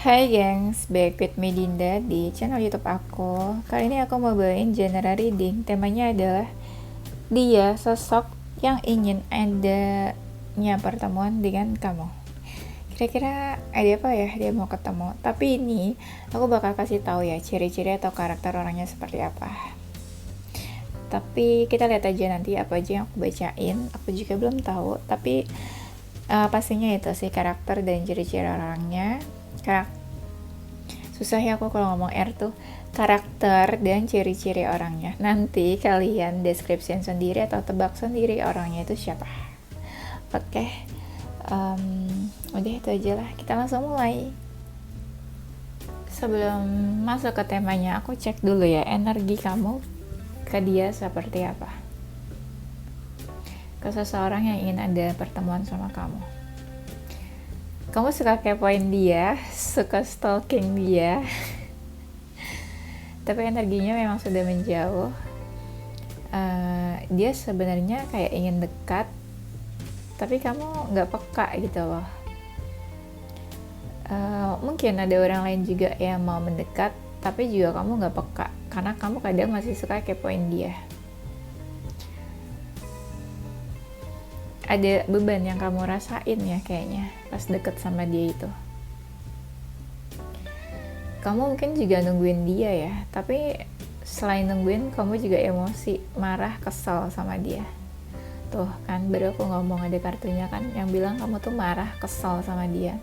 Hai gengs, back with me Dinda di channel YouTube aku. Kali ini aku mau bawain genre reading. Temanya adalah dia sosok yang ingin adanya pertemuan dengan kamu. Kira-kira ada apa ya dia mau ketemu? Tapi ini aku bakal kasih tahu ya ciri-ciri atau karakter orangnya seperti apa. Tapi kita lihat aja nanti apa aja yang aku bacain. Aku juga belum tahu. Tapi pastinya itu sih karakter dan ciri-ciri orangnya. Susah ya aku kalau ngomong R tuh. Karakter dan ciri-ciri orangnya. Nanti kalian description sendiri atau tebak sendiri orangnya itu siapa. Oke. Udah itu aja lah. Kita langsung mulai. Sebelum masuk ke temanya, aku cek dulu ya energi kamu ke dia seperti apa. Ke seseorang yang ingin ada pertemuan sama kamu. Kamu suka kepoin dia, suka stalking dia, tapi energinya memang sudah menjauh. Dia sebenarnya kayak ingin dekat, tapi kamu nggak peka gitu loh. Mungkin ada orang lain juga yang mau mendekat, tapi juga kamu nggak peka, karena kamu kadang masih suka kepoin dia. Ada beban yang kamu rasain ya kayaknya pas deket sama dia itu. Kamu mungkin juga nungguin dia ya, tapi selain nungguin kamu juga emosi, marah, kesel sama dia. Tuh kan baru aku ngomong ada kartunya kan yang bilang kamu tuh marah, kesel sama dia.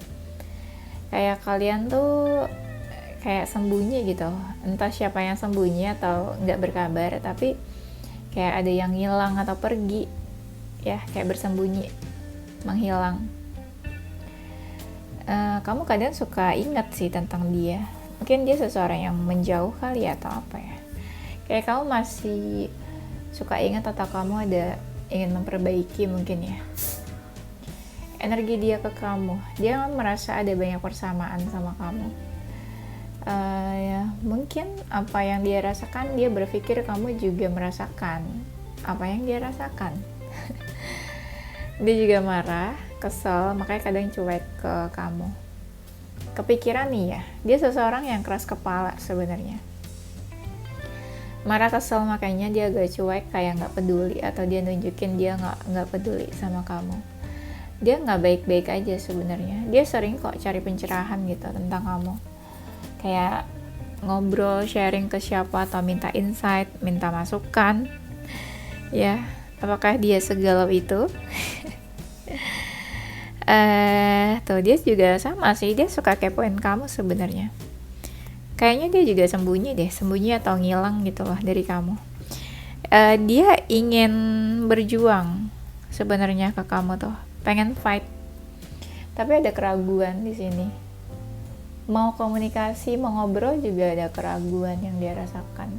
Kayak kalian tuh kayak sembunyi gitu, entah siapa yang sembunyi atau nggak berkabar, tapi kayak ada yang hilang atau pergi ya, kayak bersembunyi, menghilang. Kamu kadang suka ingat sih tentang dia. Mungkin dia seseorang yang menjauh kali ya, atau apa ya. Kayak kamu masih suka ingat atau kamu ada ingin memperbaiki mungkin ya. Energi dia ke kamu, dia merasa ada banyak persamaan sama kamu. Ya, mungkin apa yang dia rasakan, dia berpikir kamu juga merasakan apa yang dia rasakan. Dia juga marah, kesel, makanya kadang cuek ke kamu. Kepikiran nih ya, dia seseorang yang keras kepala sebenarnya. Marah, kesel, makanya dia agak cuek, kayak nggak peduli, atau dia nunjukin dia nggak peduli sama kamu. Dia nggak baik-baik aja sebenarnya. Dia sering kok cari pencerahan gitu tentang kamu. Kayak ngobrol, sharing ke siapa, atau minta insight, minta masukan. Ya, apakah dia segalau itu? Tuh dia juga sama sih, dia suka kepoin kamu sebenarnya. Kayaknya dia juga sembunyi atau ngilang gitu loh dari kamu. Dia ingin berjuang sebenarnya ke kamu tuh, pengen fight, tapi ada keraguan di sini. Mau komunikasi, mau ngobrol juga ada keraguan yang dia rasakan.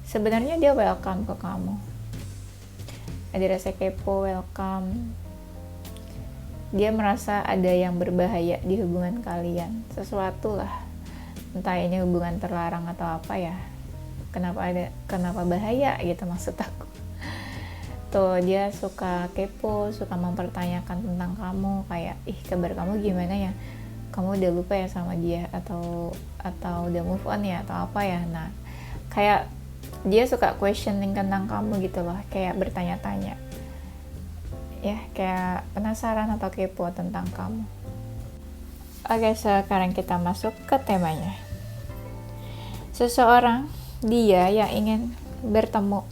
Sebenarnya dia welcome ke kamu. Ada rasa kepo, welcome. Dia merasa ada yang berbahaya di hubungan kalian, sesuatu lah, entah ini hubungan terlarang atau apa ya. Kenapa bahaya gitu maksud aku. Tuh dia suka kepo, suka mempertanyakan tentang kamu, kayak kabar kamu gimana ya, kamu udah lupa ya sama dia, atau udah move on ya, atau apa ya. Nah kayak dia suka questioning tentang kamu gitu loh, kayak bertanya-tanya ya, kayak penasaran atau kepo tentang kamu. Oke, sekarang kita masuk ke temanya. Seseorang, dia yang ingin bertemu,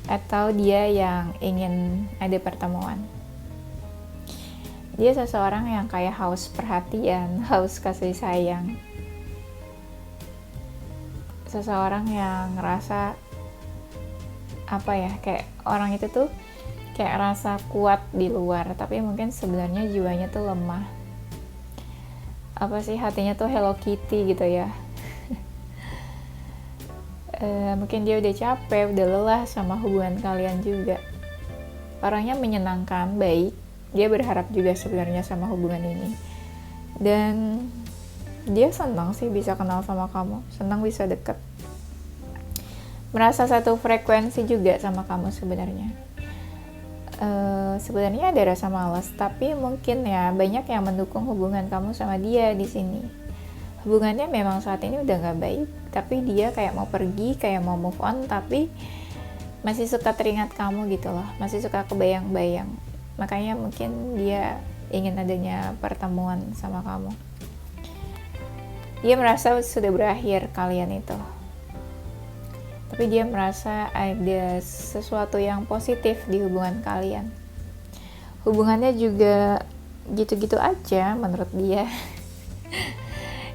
atau dia yang ingin ada pertemuan. Dia seseorang yang kayak haus perhatian, haus kasih sayang. Seseorang yang ngerasa apa ya, kayak orang itu tuh kayak rasa kuat di luar, tapi mungkin sebenarnya jiwanya tuh lemah. Apa sih, hatinya tuh Hello Kitty gitu ya. Mungkin dia udah capek, udah lelah sama hubungan kalian juga. Orangnya menyenangkan, baik. Dia berharap juga sebenarnya sama hubungan ini. Dan dia senang sih bisa kenal sama kamu, senang bisa deket. Merasa satu frekuensi juga sama kamu sebenarnya. sebenarnya ada rasa malas, tapi mungkin ya banyak yang mendukung hubungan kamu sama dia di sini. Hubungannya memang saat ini udah nggak baik, tapi dia kayak mau pergi, kayak mau move on, tapi masih suka teringat kamu gitu loh, masih suka kebayang-bayang. Makanya mungkin dia ingin adanya pertemuan sama kamu. Dia merasa sudah berakhir kalian itu, tapi dia merasa ada sesuatu yang positif di hubungan kalian. Hubungannya juga gitu-gitu aja menurut dia.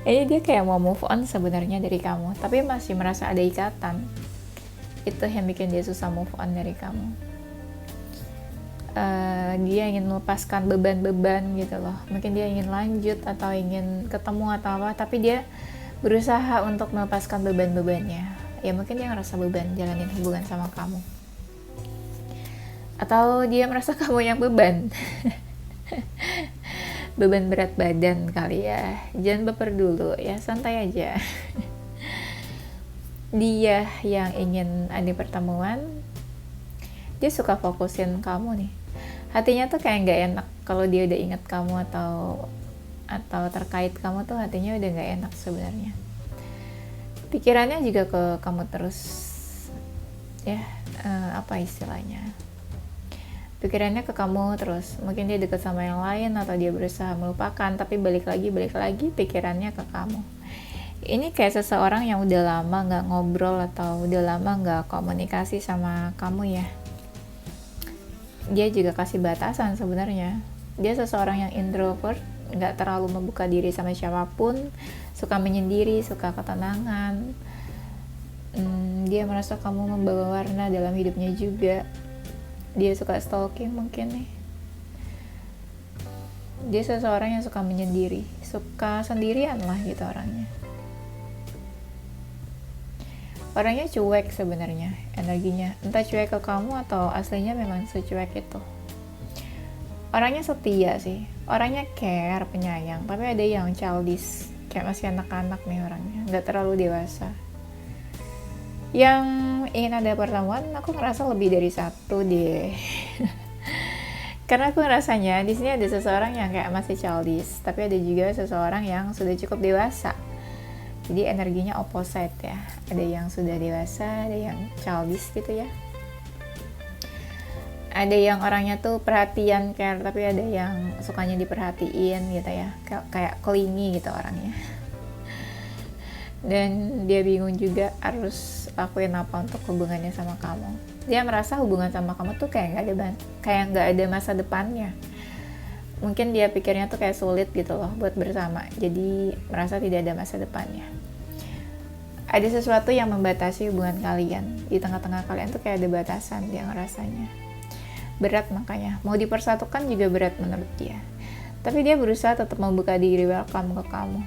Ini dia kayak mau move on sebenarnya dari kamu, tapi masih merasa ada ikatan. Itu yang bikin dia susah move on dari kamu. Dia ingin melepaskan beban-beban gitu loh. Mungkin dia ingin lanjut atau ingin ketemu atau apa, tapi dia berusaha untuk melepaskan beban-bebannya. Ya mungkin dia ngerasa beban jalanin hubungan sama kamu, atau dia merasa kamu yang beban. Beban berat badan kali ya. Jangan baper dulu ya, santai aja. Dia yang ingin ada pertemuan, dia suka fokusin kamu nih. Hatinya tuh kayak nggak enak kalau dia udah ingat kamu atau terkait kamu tuh hatinya udah nggak enak sebenarnya. Pikirannya juga ke kamu terus ya, apa istilahnya, pikirannya ke kamu terus. Mungkin dia dekat sama yang lain atau dia berusaha melupakan, tapi balik lagi pikirannya ke kamu. Ini kayak seseorang yang udah lama nggak ngobrol atau udah lama nggak komunikasi sama kamu ya. Dia juga kasih batasan sebenarnya. Dia seseorang yang introvert, nggak terlalu membuka diri sama siapapun, suka menyendiri, suka ketenangan. Dia merasa kamu membawa warna dalam hidupnya juga. Dia suka stalking mungkin nih. Dia seseorang yang suka menyendiri, suka sendirian lah gitu orangnya. Orangnya cuek sebenarnya energinya, entah cuek ke kamu atau aslinya memang secuek itu. Orangnya setia sih, orangnya care, penyayang, tapi ada yang childish, kayak masih anak-anak nih orangnya, nggak terlalu dewasa. Yang ingin ada pertemuan, aku ngerasa lebih dari satu deh. Karena aku ngerasanya di sini ada seseorang yang kayak masih childish, tapi ada juga seseorang yang sudah cukup dewasa. Jadi energinya opposite ya. Ada yang sudah dewasa, ada yang childish gitu ya. Ada yang orangnya tuh perhatian, care, tapi ada yang sukanya diperhatiin gitu ya. Kayak clingy gitu orangnya. Dan dia bingung juga harus lakuin apa untuk hubungannya sama kamu. Dia merasa hubungan sama kamu tuh kayak nggak ada masa depannya. Mungkin dia pikirnya tuh kayak sulit gitu loh buat bersama, jadi merasa tidak ada masa depannya. Ada sesuatu yang membatasi hubungan kalian. Di tengah-tengah kalian tuh kayak ada batasan, dia ngerasanya berat, makanya mau dipersatukan juga berat menurut dia. Tapi dia berusaha tetap membuka diri, welcome ke kamu.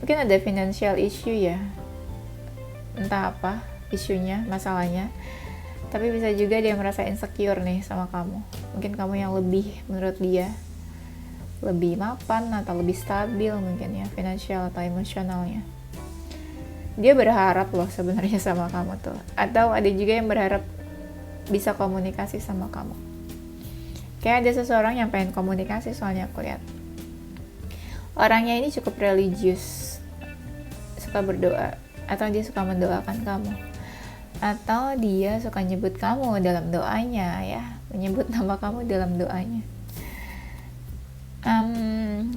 Mungkin ada financial issue ya, entah apa isunya, masalahnya. Tapi bisa juga dia merasa insecure nih sama kamu. Mungkin kamu yang lebih, menurut dia, lebih mapan atau lebih stabil mungkin ya, finansial atau emosionalnya. Dia berharap loh sebenarnya sama kamu tuh. Atau ada juga yang berharap bisa komunikasi sama kamu. Kayak ada seseorang yang pengen komunikasi, soalnya aku lihat. Orangnya ini cukup religius, suka berdoa, atau dia suka mendoakan kamu. Atau dia suka nyebut kamu dalam doanya ya, menyebut nama kamu dalam doanya.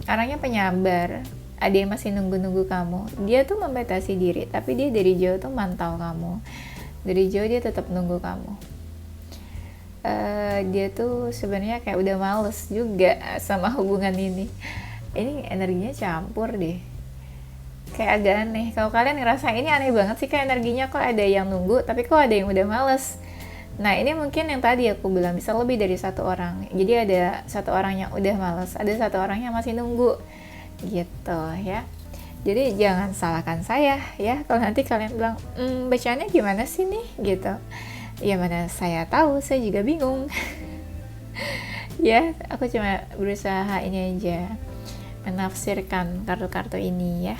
Orangnya penyabar, ada yang masih nunggu-nunggu kamu. Dia tuh membatasi diri, tapi dia dari jauh tuh mantau kamu. Dari jauh dia tetap nunggu kamu. Dia tuh sebenarnya kayak udah males juga sama hubungan ini. Ini energinya campur deh. Kayak agak aneh. Kalau kalian ngerasa ini aneh banget sih, kayak energinya kok ada yang nunggu, tapi kok ada yang udah males. Nah ini mungkin yang tadi aku bilang, bisa lebih dari satu orang. Jadi ada satu orang yang udah males, ada satu orang yang masih nunggu gitu ya. Jadi jangan salahkan saya ya kalau nanti kalian bilang, bacaannya gimana sih nih gitu. Ya mana saya tahu, saya juga bingung. Ya aku cuma berusaha ini aja, menafsirkan kartu-kartu ini ya.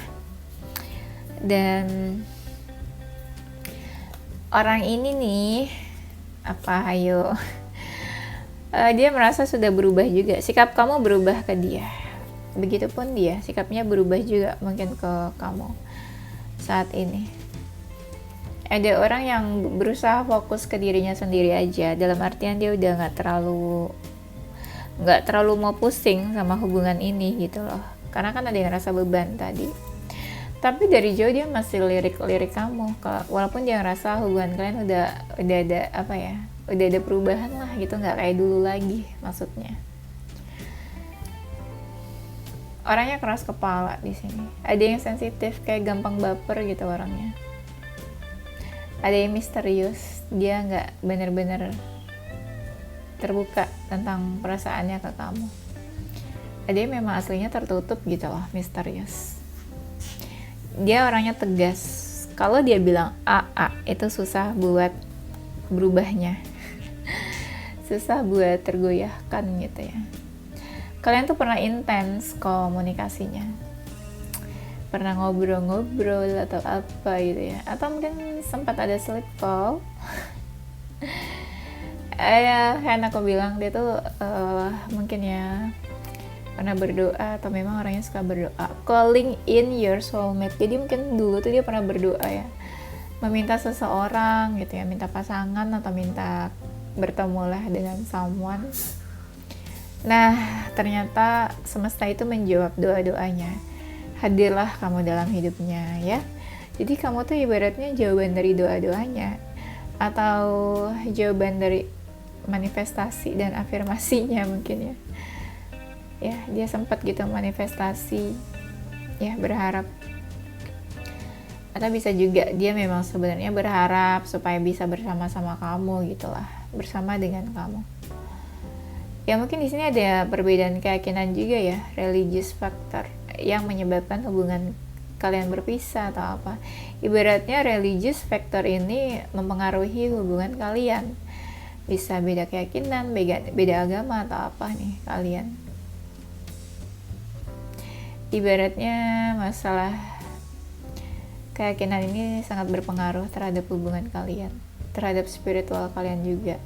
Dan orang ini nih, apa ayo, Dia merasa sudah berubah juga, sikap kamu berubah ke dia, begitupun dia sikapnya berubah juga mungkin ke kamu saat ini. Ada orang yang berusaha fokus ke dirinya sendiri aja, dalam artian dia udah nggak terlalu mau pusing sama hubungan ini gitu loh, karena kan ada yang rasa beban tadi. Tapi dari jauh dia masih lirik kamu, walaupun dia ngerasa hubungan kalian udah ada apa ya, udah ada perubahan lah gitu, nggak kayak dulu lagi maksudnya. Orangnya keras kepala di sini. Ada yang sensitif, kayak gampang baper gitu orangnya. Ada yang misterius, dia nggak bener-bener terbuka tentang perasaannya ke kamu. Ada yang memang aslinya tertutup gitu loh, misterius. Dia orangnya tegas. Kalau dia bilang A, itu susah buat berubahnya. Susah buat tergoyahkan gitu ya. Kalian tuh pernah intens komunikasinya. Pernah ngobrol-ngobrol atau apa gitu ya. Atau mungkin sempat ada sleep call. Kan aku bilang dia tuh mungkin ya pernah berdoa, atau memang orangnya suka berdoa, calling in your soulmate. Jadi mungkin dulu tuh dia pernah berdoa ya, meminta seseorang gitu ya, minta pasangan atau minta bertemu lah dengan someone. Nah ternyata semesta itu menjawab doa-doanya, hadirlah kamu dalam hidupnya ya. Jadi kamu tuh ibaratnya jawaban dari doa-doanya, atau jawaban dari manifestasi dan afirmasinya mungkin ya. Ya, dia sempat gitu manifestasi ya, berharap. Atau bisa juga dia memang sebenarnya berharap supaya bisa bersama-sama kamu gitulah, bersama dengan kamu. Ya mungkin di sini ada perbedaan keyakinan juga ya, religious factor yang menyebabkan hubungan kalian berpisah atau apa. Ibaratnya religious factor ini mempengaruhi hubungan kalian. Bisa beda keyakinan, beda agama atau apa nih kalian. Ibaratnya masalah keyakinan ini sangat berpengaruh terhadap hubungan kalian, terhadap spiritual kalian juga.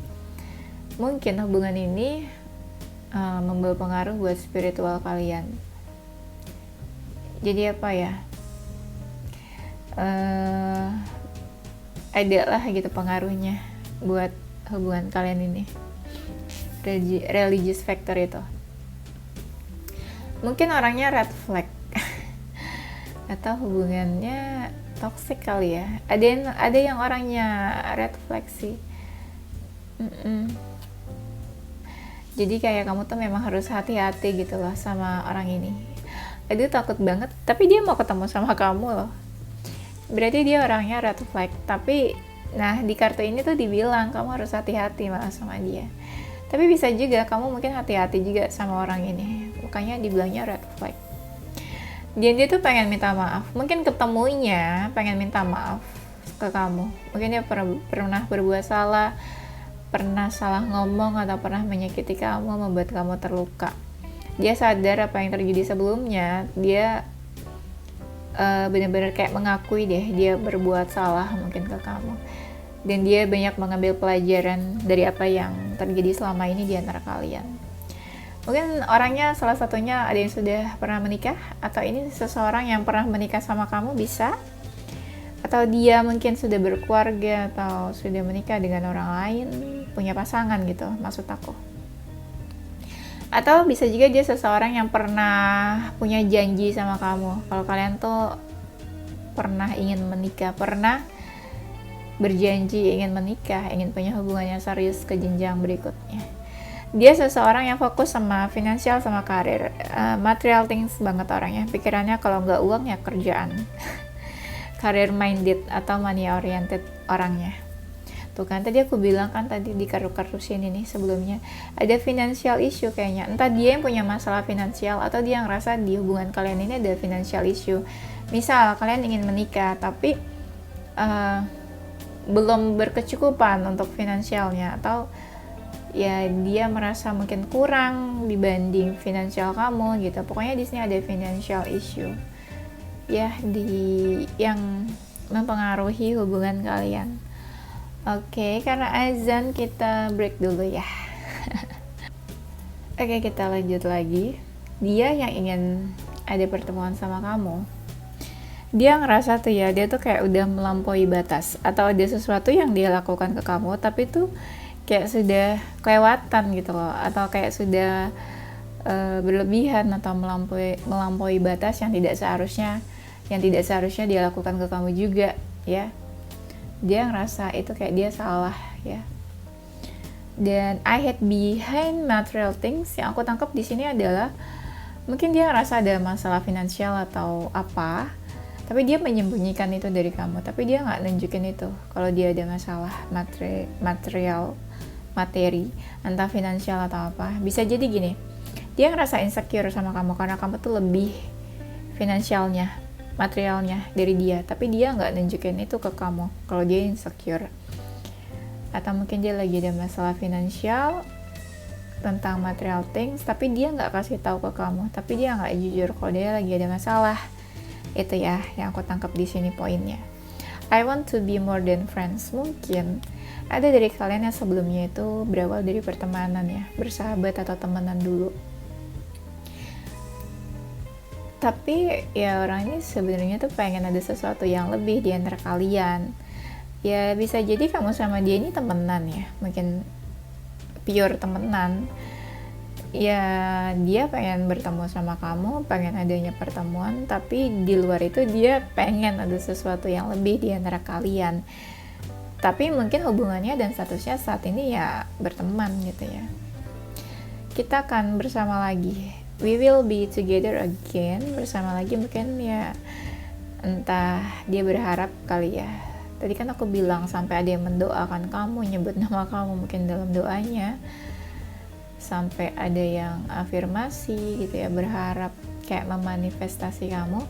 Mungkin hubungan ini membawa pengaruh buat spiritual kalian. Jadi apa ya, ada lah gitu pengaruhnya buat hubungan kalian ini, religious factor itu. Mungkin orangnya red flag atau hubungannya toxic kali ya. Ada yang orangnya red flag sih. Jadi kayak kamu tuh memang harus hati-hati gitu loh sama orang ini. Aduh takut banget, tapi dia mau ketemu sama kamu loh. Berarti dia orangnya red flag. Tapi nah di kartu ini tuh dibilang kamu harus hati-hati malah sama dia. Tapi bisa juga kamu mungkin hati-hati juga sama orang ini, makanya dibilangnya red flag. Dia tuh pengen minta maaf, mungkin ketemunya pengen minta maaf ke kamu. Mungkin dia pernah berbuat salah, pernah salah ngomong, atau pernah menyakiti kamu, membuat kamu terluka. Dia sadar apa yang terjadi sebelumnya, dia benar-benar kayak mengakui deh dia berbuat salah mungkin ke kamu. Dan dia banyak mengambil pelajaran dari apa yang terjadi selama ini di antara kalian. Mungkin orangnya salah satunya ada yang sudah pernah menikah, atau ini seseorang yang pernah menikah sama kamu bisa. Atau dia mungkin sudah berkeluarga atau sudah menikah dengan orang lain, punya pasangan gitu maksud aku. Atau bisa juga dia seseorang yang pernah punya janji sama kamu. Kalau kalian tuh pernah ingin menikah, pernah berjanji ingin menikah, ingin punya hubungan yang serius ke jenjang berikutnya. Dia seseorang yang fokus sama finansial sama karir, material things banget orangnya. Pikirannya kalau nggak uang ya kerjaan. Career minded atau money oriented orangnya. Tuh kan tadi aku bilang kan tadi di kartu-kartu sini nih sebelumnya ada financial issue kayaknya. Entah dia yang punya masalah finansial atau dia yang ngerasa di hubungan kalian ini ada financial issue. Misal kalian ingin menikah tapi belum berkecukupan untuk finansialnya, atau ya dia merasa mungkin kurang dibanding finansial kamu gitu. Pokoknya di sini ada financial issue ya yang mempengaruhi hubungan kalian. Oke, karena azan kita break dulu ya. Oke, kita lanjut lagi. Dia yang ingin ada pertemuan sama kamu, dia ngerasa tuh ya, dia tuh kayak udah melampaui batas, atau ada sesuatu yang dia lakukan ke kamu tapi tuh kayak sudah kelewatan gitu loh, atau kayak sudah berlebihan atau melampaui batas yang tidak seharusnya dia lakukan ke kamu juga ya. Dia ngerasa itu kayak dia salah ya. Dan I hide behind material things, yang aku tangkap di sini adalah mungkin dia ngerasa ada masalah finansial atau apa, tapi dia menyembunyikan itu dari kamu, tapi dia nggak nunjukin itu kalau dia ada masalah materi, entah finansial atau apa. Bisa jadi gini, dia ngerasa insecure sama kamu karena kamu tuh lebih finansialnya, materialnya dari dia, tapi dia nggak nunjukin itu ke kamu kalau dia insecure. Atau mungkin dia lagi ada masalah finansial tentang material things, tapi dia nggak kasih tahu ke kamu, tapi dia nggak jujur kalau dia lagi ada masalah. Itu ya yang aku tangkap di sini poinnya. I want to be more than friends. Mungkin ada dari kalian yang sebelumnya itu berawal dari pertemanan ya, bersahabat atau temenan dulu. Tapi ya orang ini sebenarnya tuh pengen ada sesuatu yang lebih di antara kalian. Ya bisa jadi kamu sama dia ini temenan ya, mungkin pure temenan. Ya dia pengen bertemu sama kamu, pengen adanya pertemuan, tapi di luar itu dia pengen ada sesuatu yang lebih di antara kalian. Tapi mungkin hubungannya dan statusnya saat ini ya berteman gitu ya. Kita akan bersama lagi, we will be together again, bersama lagi mungkin ya, entah dia berharap kali ya. Tadi kan aku bilang sampai ada yang mendoakan kamu, nyebut nama kamu mungkin dalam doanya, sampai ada yang afirmasi gitu ya, berharap kayak memanifestasi kamu.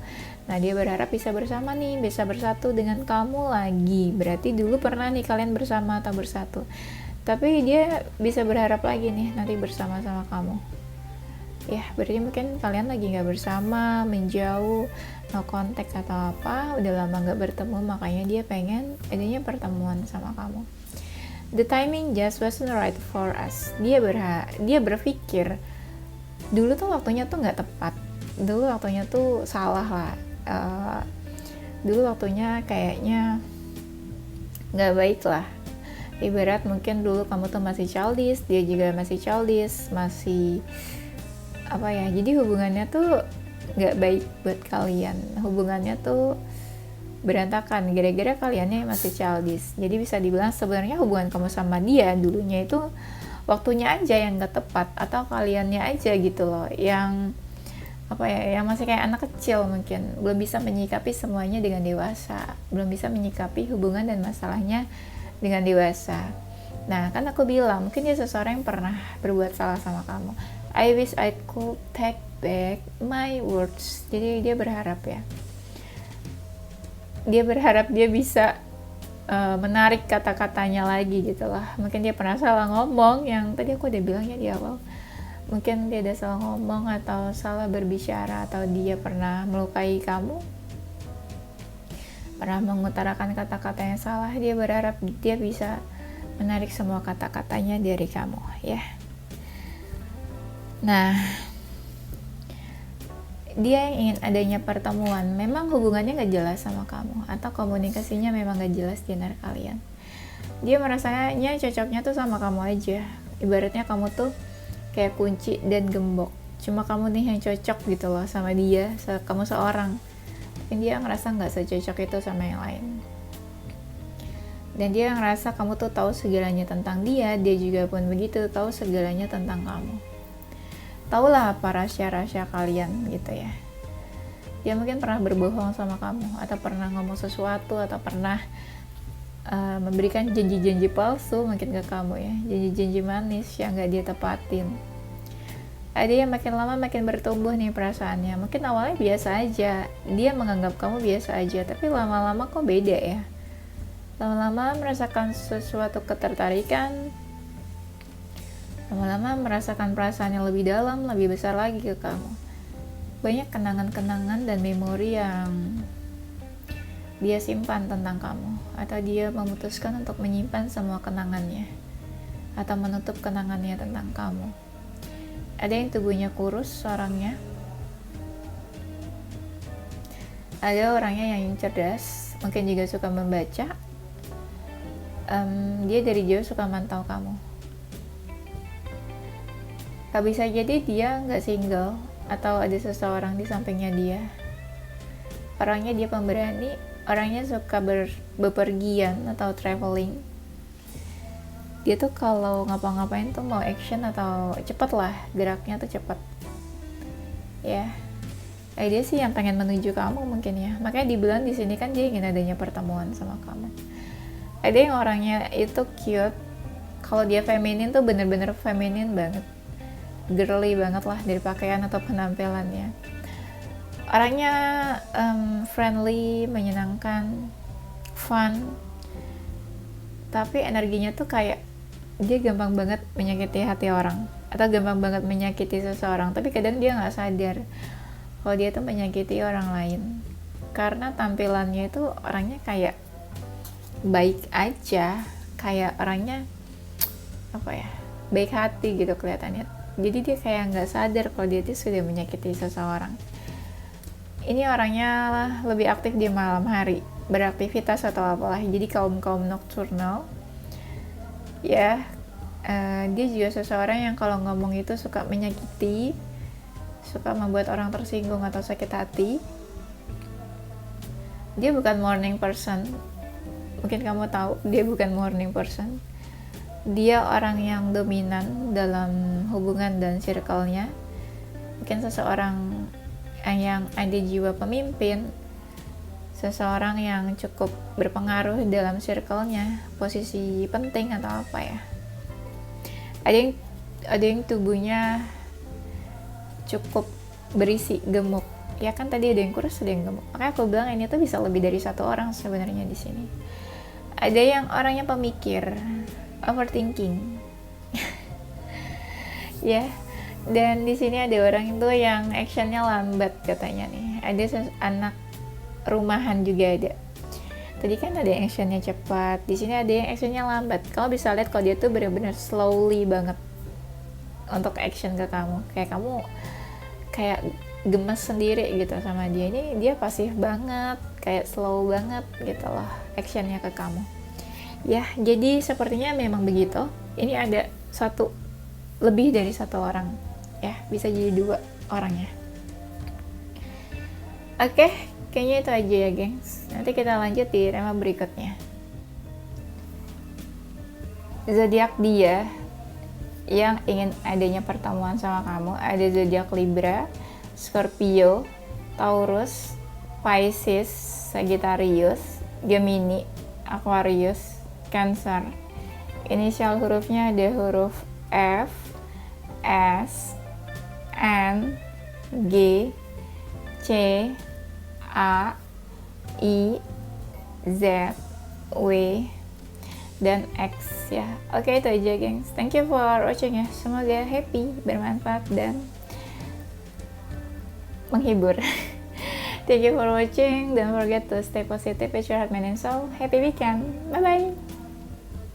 Nah dia berharap bisa bersama nih, bisa bersatu dengan kamu lagi. Berarti dulu pernah nih kalian bersama atau bersatu, tapi dia bisa berharap lagi nih nanti bersama sama kamu ya. Berarti mungkin kalian lagi gak bersama, menjauh, no contact atau apa, udah lama gak bertemu, makanya dia pengen adanya pertemuan sama kamu. The timing just wasn't right for us. Dia berpikir dulu tuh waktunya tuh gak tepat, dulu waktunya tuh salah lah, dulu waktunya kayaknya gak baik lah. Ibarat mungkin dulu kamu tuh masih childish, dia juga masih childish, masih apa ya, jadi hubungannya tuh gak baik buat kalian, hubungannya tuh berantakan gara-gara kaliannya masih childish. Jadi bisa dibilang sebenarnya hubungan kamu sama dia dulunya itu waktunya aja yang gak tepat, atau kaliannya aja gitu loh yang apa ya, yang masih kayak anak kecil, mungkin belum bisa menyikapi semuanya dengan dewasa, belum bisa menyikapi hubungan dan masalahnya dengan dewasa. Nah kan aku bilang mungkin dia seseorang yang pernah berbuat salah sama kamu. I wish I could take back my words. Jadi dia berharap ya, dia berharap dia bisa menarik kata-katanya lagi gitu lah. Mungkin dia pernah salah ngomong, yang tadi aku udah bilangnya di awal, mungkin dia ada salah ngomong atau salah berbicara, atau dia pernah melukai kamu, pernah mengutarakan kata-kata yang salah. Dia berharap dia bisa menarik semua kata-katanya dari kamu ya. Nah dia ingin adanya pertemuan, memang hubungannya gak jelas sama kamu, atau komunikasinya memang gak jelas di antara kalian. Dia merasanya cocoknya tuh sama kamu aja, ibaratnya kamu tuh kayak kunci dan gembok, cuma kamu nih yang cocok gitu loh sama dia, kamu seorang. Dan dia ngerasa gak secocok itu sama yang lain. Dan dia ngerasa kamu tuh tahu segalanya tentang dia juga pun begitu, tahu segalanya tentang kamu. Taulah apa rahasia-rahasia kalian gitu ya. Dia mungkin pernah berbohong sama kamu, atau pernah ngomong sesuatu, atau pernah memberikan janji-janji palsu mungkin ke kamu ya, janji-janji manis yang gak dia tepatin. Ada yang makin lama makin bertumbuh nih perasaannya. Mungkin awalnya biasa aja, dia menganggap kamu biasa aja, tapi lama-lama kok beda ya. Lama-lama merasakan sesuatu ketertarikan, lama-lama merasakan perasaan yang lebih dalam, lebih besar lagi ke kamu. Banyak kenangan-kenangan dan memori yang dia simpan tentang kamu, atau dia memutuskan untuk menyimpan semua kenangannya, atau menutup kenangannya tentang kamu. Ada yang tubuhnya kurus orangnya. Ada orangnya yang cerdas, mungkin juga suka membaca. Dia dari jauh suka mantau kamu. Gak bisa jadi dia nggak single atau ada seseorang di sampingnya dia. Orangnya dia pemberani, orangnya suka bepergian atau traveling. Dia tuh kalau ngapa-ngapain tuh mau action atau cepet lah, geraknya tuh cepet. Ya, dia sih yang pengen menuju kamu mungkin ya. Makanya dibilang di sini kan dia ingin adanya pertemuan sama kamu. Ada yang orangnya itu cute. Kalau dia feminin tuh bener-bener feminin banget, girly banget lah dari pakaian atau penampilannya. Orangnya friendly, menyenangkan, fun, tapi energinya tuh kayak dia gampang banget menyakiti hati orang atau gampang banget menyakiti seseorang, tapi kadang dia nggak sadar kalau dia tuh menyakiti orang lain karena tampilannya itu orangnya kayak baik aja, kayak orangnya apa ya, baik hati gitu kelihatannya. Jadi dia kayak nggak sadar kalau dia tuh sudah menyakiti seseorang. Ini orangnya lebih aktif di malam hari, beraktivitas atau apalah. Jadi kaum nocturnal. Ya, dia juga seseorang yang kalau ngomong itu suka menyakiti, suka membuat orang tersinggung atau sakit hati. Dia bukan morning person. Mungkin kamu tahu, dia bukan morning person. Dia orang yang dominan dalam hubungan dan circle-nya. Mungkin seseorang yang ada jiwa pemimpin, seseorang yang cukup berpengaruh dalam circle-nya, posisi penting atau apa ya. Ada yang tubuhnya cukup berisi, gemuk. Ya kan tadi ada yang kurus, ada yang gemuk. Makanya aku bilang ini tuh bisa lebih dari satu orang sebenarnya di sini. Ada yang orangnya pemikir, overthinking. Ya. Dan di sini ada orang itu yang actionnya lambat katanya nih. Ada anak rumahan juga ada. Tadi kan ada yang actionnya cepat, di sini ada yang actionnya lambat. Kamu bisa lihat kalau dia tuh benar-benar slowly banget untuk action ke kamu. Kayak kamu kayak gemes sendiri gitu sama dia. Ini dia pasif banget, kayak slow banget gitu loh actionnya ke kamu. Ya, jadi sepertinya memang begitu. Ini ada lebih dari satu orang. Ya, bisa jadi 2 orangnya. Oke, kayaknya itu aja ya gengs. Nanti kita lanjut di tema berikutnya. Zodiak dia yang ingin adanya pertemuan sama kamu ada zodiak Libra, Scorpio, Taurus, Pisces, Sagittarius, Gemini, Aquarius, Cancer. Inisial hurufnya ada huruf F, S, N, G, C, A, I, Z, W, dan X ya. Oke, itu aja gengs. Thank you for watching ya. Semoga happy, bermanfaat, dan menghibur. Thank you for watching. Don't forget to stay positive with your heart, mind, and soul. Happy weekend. Bye-bye.